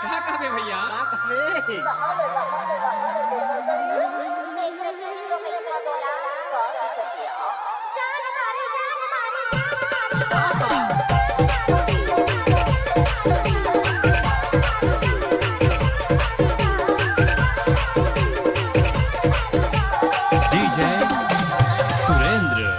कहाँ कहाँ पे भैया? डीजे सुरेंद्र।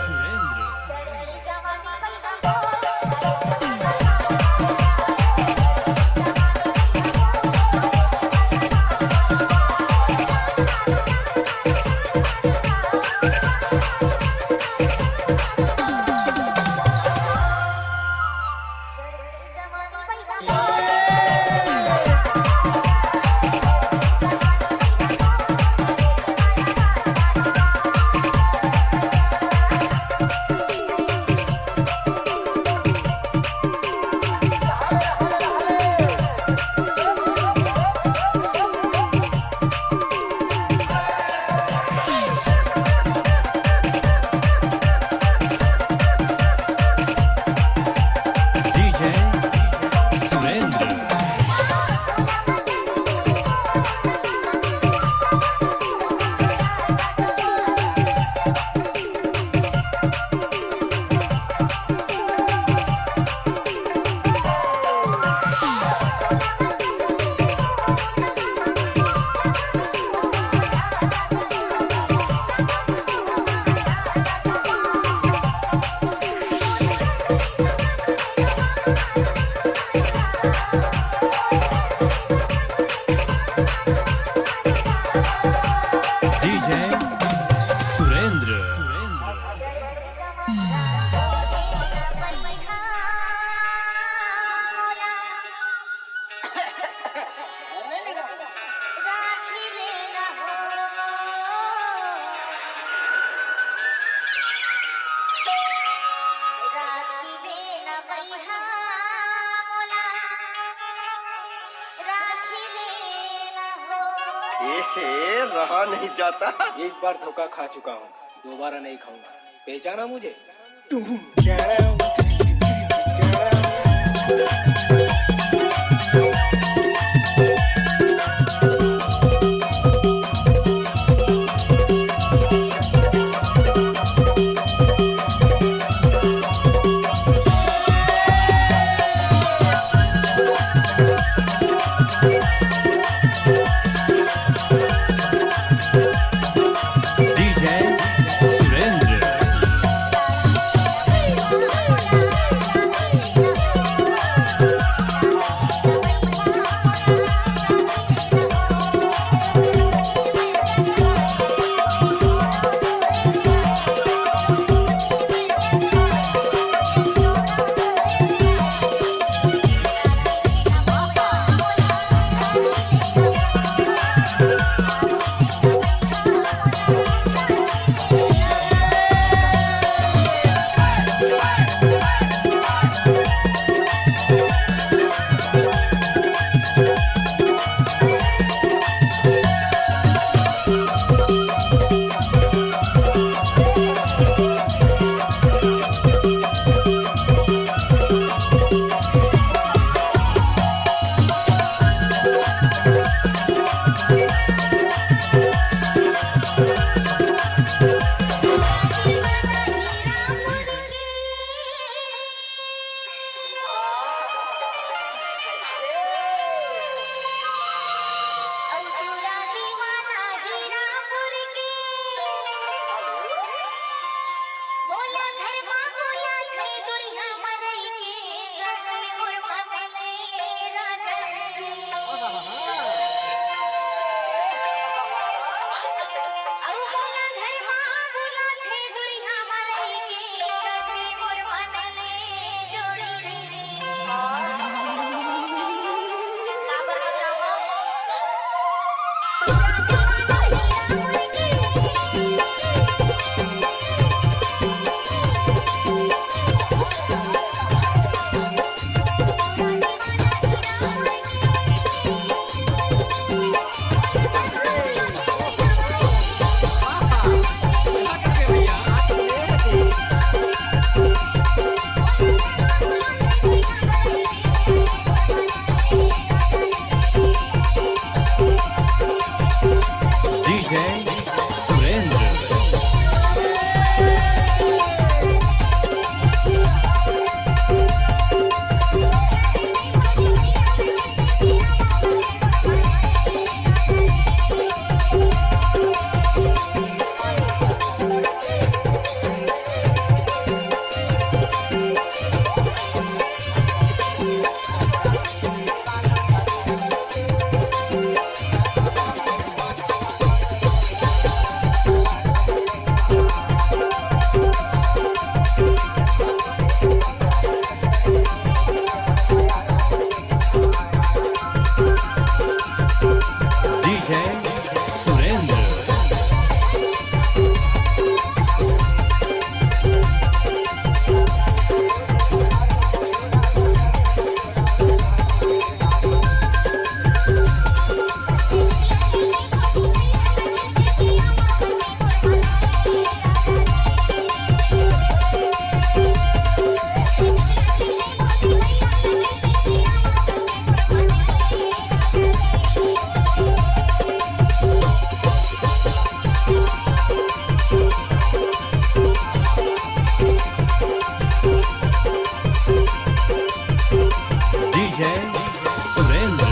रहा नहीं जाता। एक बार धोखा खा चुका हूँ, दोबारा नहीं खाऊंगा। पहचाना मुझे? DJ Surendra. DJ Surendra. DJ Surendra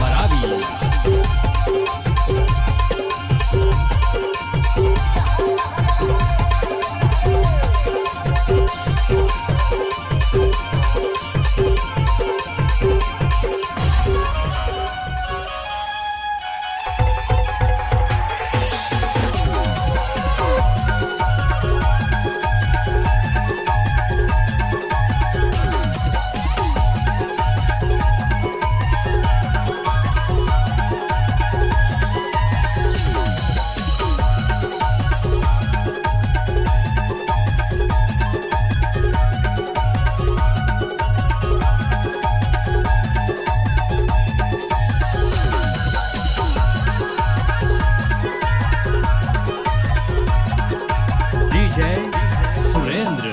Maravi. DJ Surendra.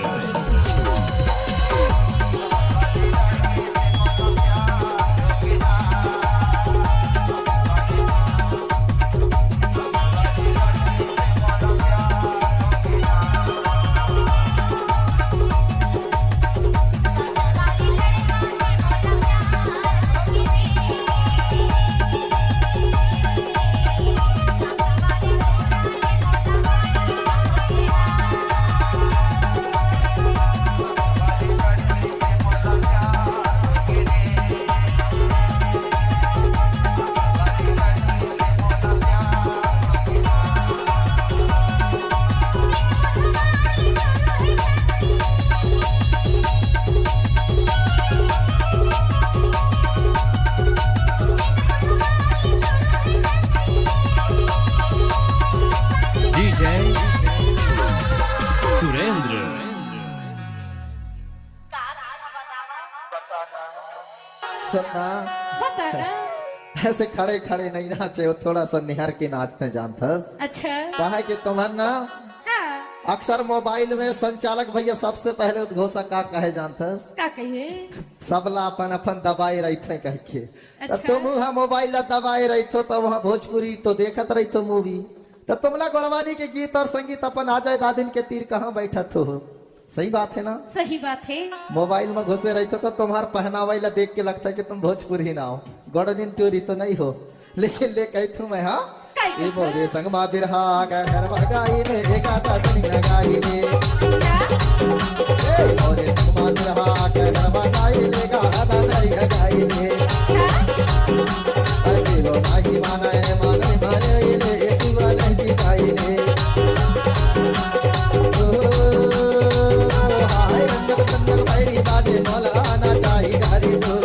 DJ Surendra. सुनना बता ना। ऐसे खड़े खड़े नहीं नाचे हो, थोड़ा सा निहार के नाचते जानथस। अच्छा कहा कि तुम्हार ना हाँ अक्सर मोबाइल में संचालक भैया सबसे पहले उद्घोषक का कहे जानथस, का कहिए। सबला अपन अपन दबाए रहते कह के। अच्छा। तुम वहाँ मोबाइल ला दबाए रहते तो वहाँ भोजपुरी तो देखत रहते मूवी, तो तुमला गढ़वानी के गीत और संगीत अपन आ जाए दादिन के तीर कहाँ बैठत हो। सही बात है ना। सही बात है। मोबाइल में घुसे रहते तो तुम्हार पहनावा ला देख के लगता है कि तुम भोजपुरी ना हो, गढ़निन टोरी तो नहीं हो। लेकिन ले कही तू मैं हाँ काहे ये बोले संग मा बिरहा घर भगाई ने एका तनी लगाई ने ए बोले संग मा बिरहा घर भगाई ने गा तनी लगाई ने अरे लो नाही माना है माने मारे ने सुवा नहीं गाई ने हाय रंग बंदन भैरी बाजे मौलाना चाहिए घरी दो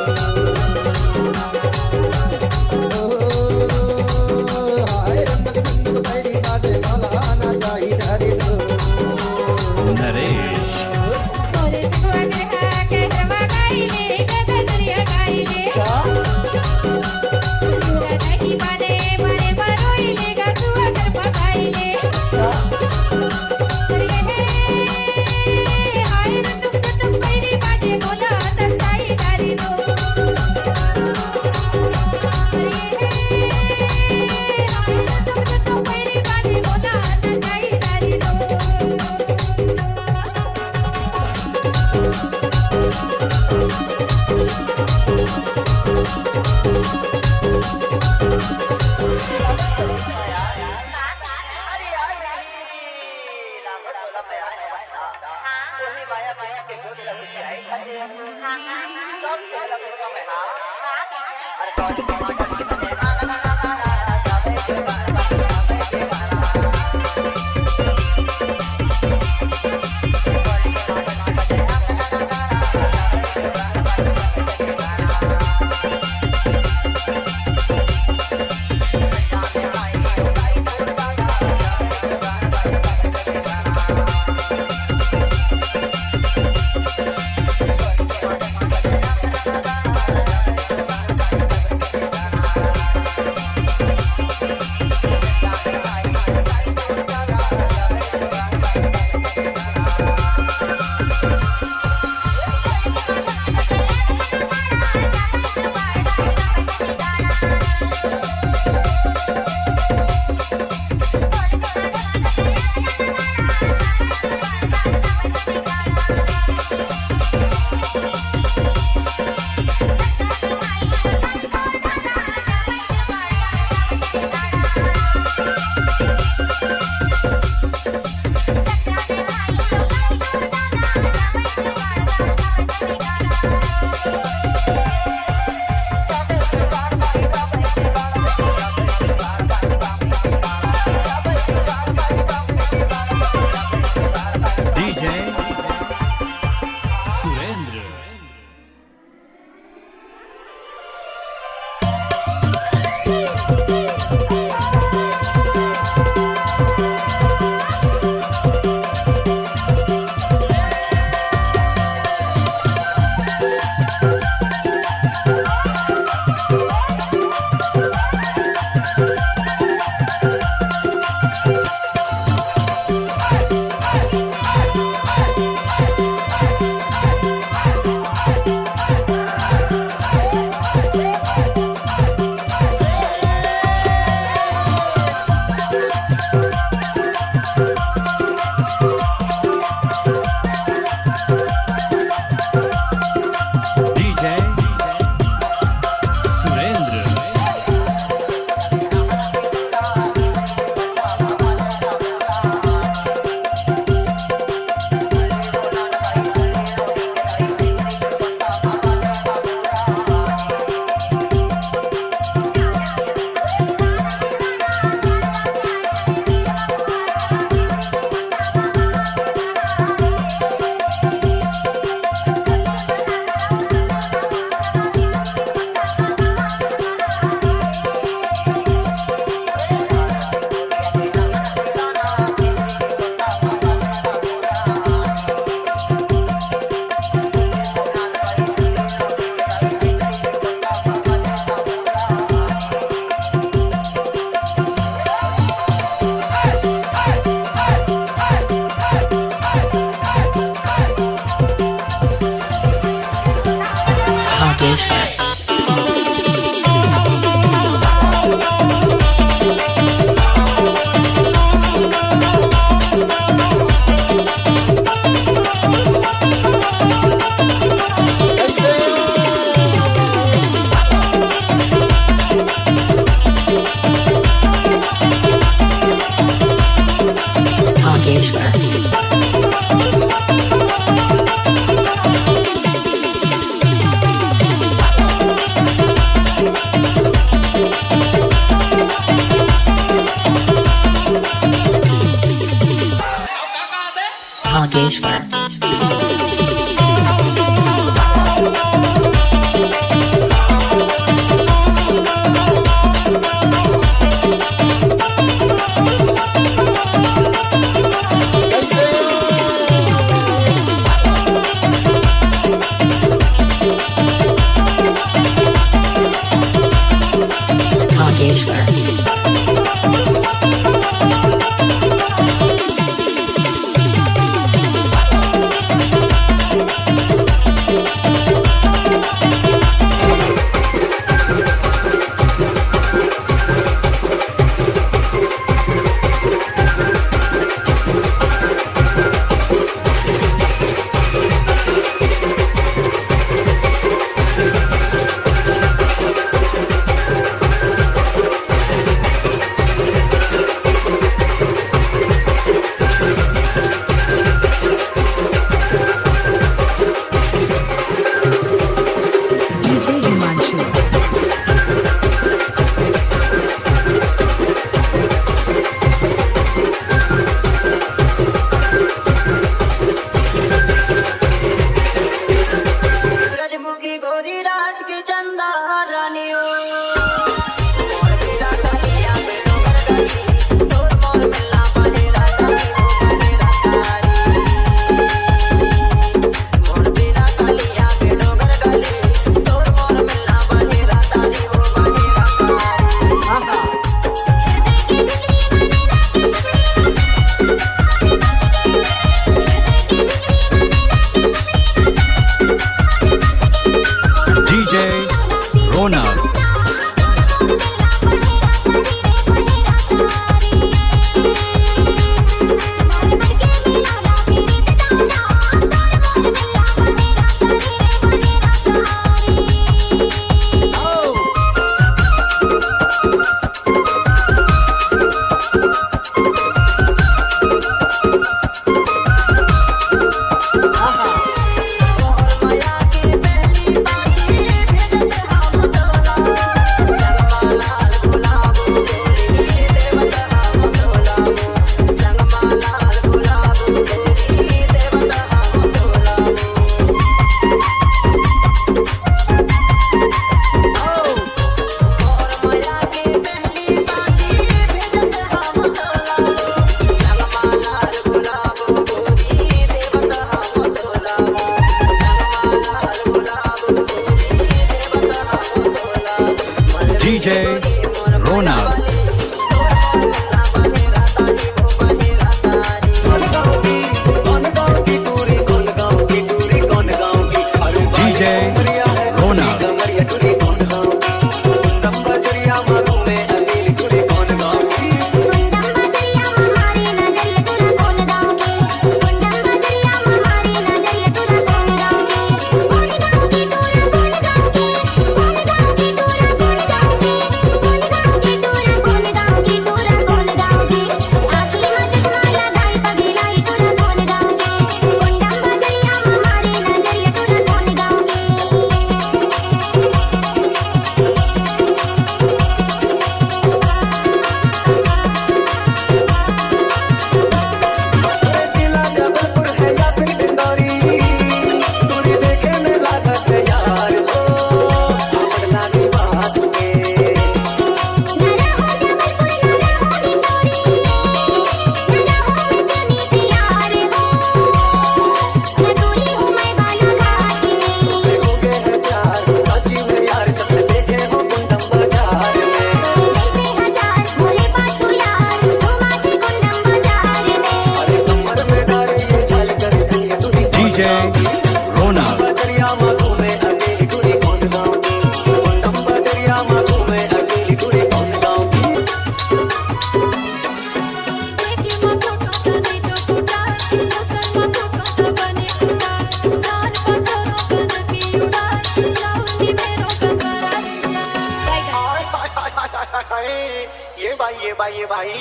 बाई बाई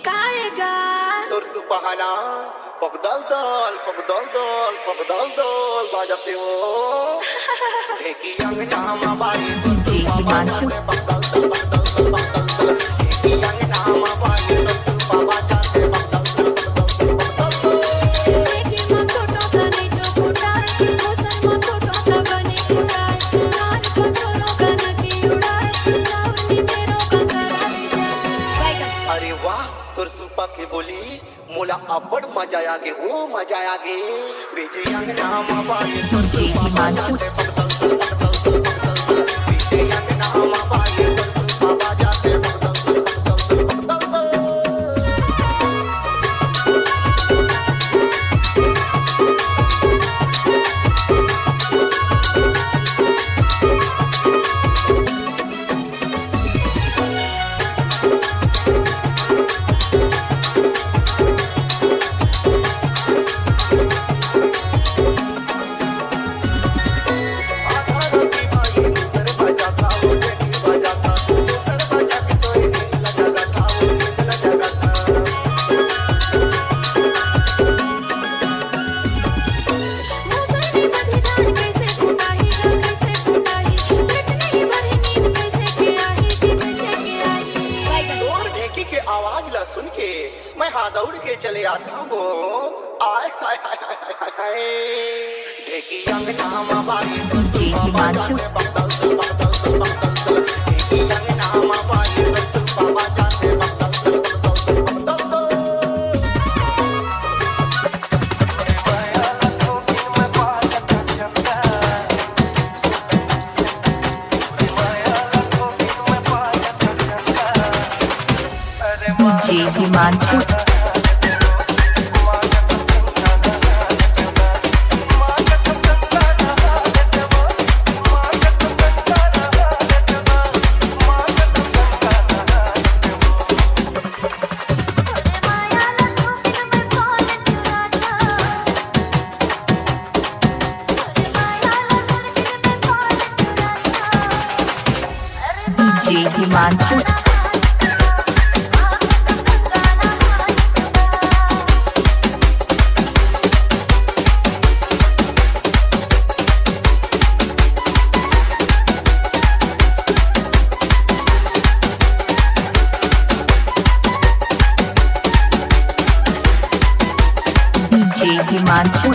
काय गा तोर सुपहाना पगदल दल बाजते हो ढेकी अंगना मा बाई तोर सुपहाना पगदल दल ढेकी अंगना मा बाई तोर सुपा बाजाते पगदल देखी मा फोटो का नहीं तो फुटाए मोसन मा फोटो का बने फुटाए नान पछोरो का नकी उड़ाए लावनी मेरो का करारे जाए अरे वाह तोर सुपा के बोली मोला अब्बड़ मजा आगे ओ मजा आगे बेजे अंगना मा बाई तोर सुपा बाजाते पगदल बेजे अंगना मा बाई तोर सुपा बाजाते पगदल मोसनी मधेदार कैसे फुटाई गा कैसे फुटाई पेट नहीं भरी नींद कैसे के आई जी कैसे के आई और ढेकी के आवाज ला सुन के मैं हाथ दौड़ के चले आता हूँ आय हाय हाय हाय हाय हाय ढेकी अंगना मा बाई तोर सुपा बाजाते पगदल ढेकी अंगना मा बाई तोर सुपा बाजाते पगदल DJ Himanshu. DJ Himanshu. DJ Himanshu.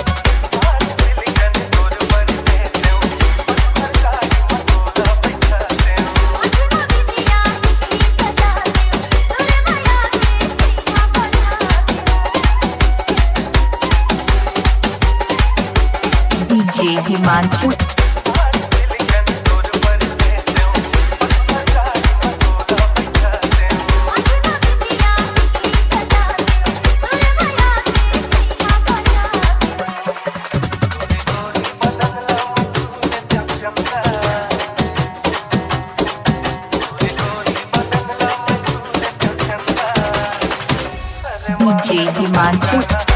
DJ Himanshu. DJ Himanshu.